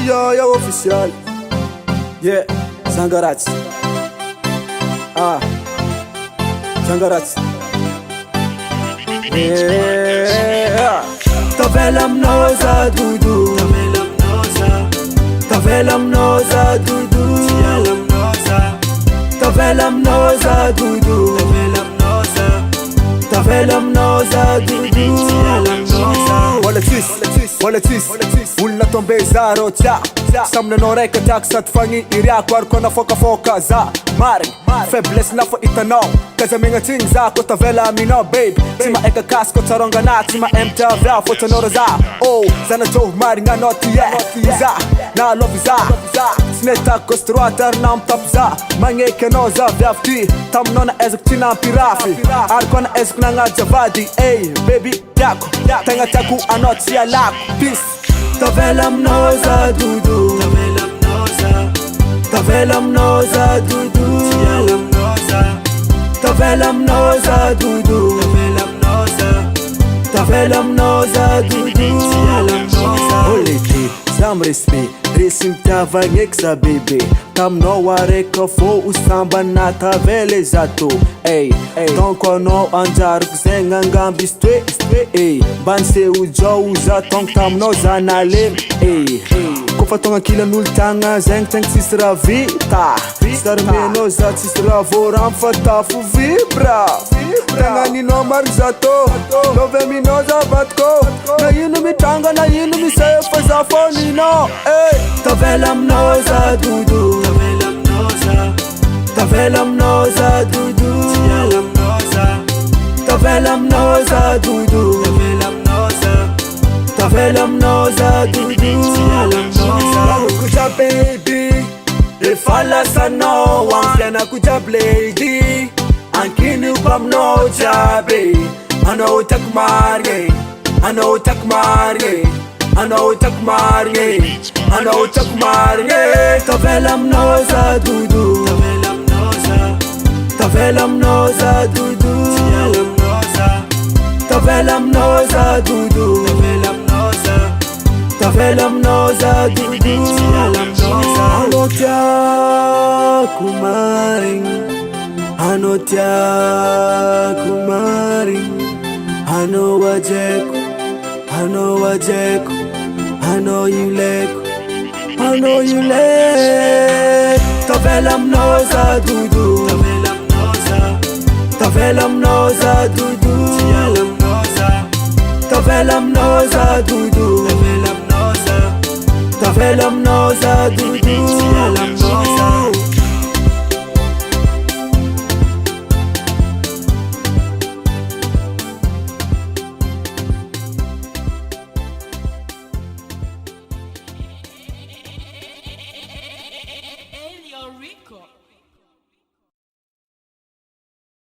yo official. Yeah, Zangarats. Zangarats. Yeah. Tavelam noza dudu. Tavelam noza dudu. Tavelam noza dudu. Tavelam noza dudu. Wala twist Olona tombe za rô tia Samina anao raika tiako sady fagny iriako Ariko na fokafoka za marigny Faiblesse na fa hitanao Kaza megnatsiny za ko tavela aminao baby Tsy mahaika kasy ko tsarongana Tsy mahaimty avy ao fôtanao ra za Oh, zana jovy marigny anao tia Za, na love za Tsy netako gauche droite ary na mitapy za Magneky anao za avy avy ty Taminao na ezako ty nampirafy Ariko na ezako nagnaja vady Ey, baby tiako Tegna tiako anao tsy alako Peace Tavelam noza dudu. Tavelam noza dudu. Tavelam noza dudu. Tavelam noza dudu. Holy G, some respect. Resim mitiavagny eky za bebe Taminao araiky fô ho samba na tavela zato Ey, donc anao anjariko zegny angamby izy toe Mba niseho jao za tonga taminao za nalemy Kofa tonga kilan'olo tagna zegny tegna tsisy raha vita Sarmenao za tsisy raha voaramby fa tafo vibra Tegna ninao marigny zato Lovy aminao za vatiko Na ino mitranga na ino miseho fa za fô ninao Tavelam noza dudu. Tavelam noza dudu. Tavelam noza dudu. Tavelam noza dudu. Kuja baby Ifala sano Wampiana kuja blady Ankini upamno jabe Ano tak marye Ano tak marye Ano tak marye Ano tak marye Tavelam noza dudu. Tavelam noza dudu. Tavelam noza dudu. Tavelam noza dudu. Ano tiako marigny Ano tiako marigny Ano wajeko Ano wajeko I know you like Tavelam noza dudu. Tavelam noza dudu. Tavelam noza dudu. Tavelam noza dudu.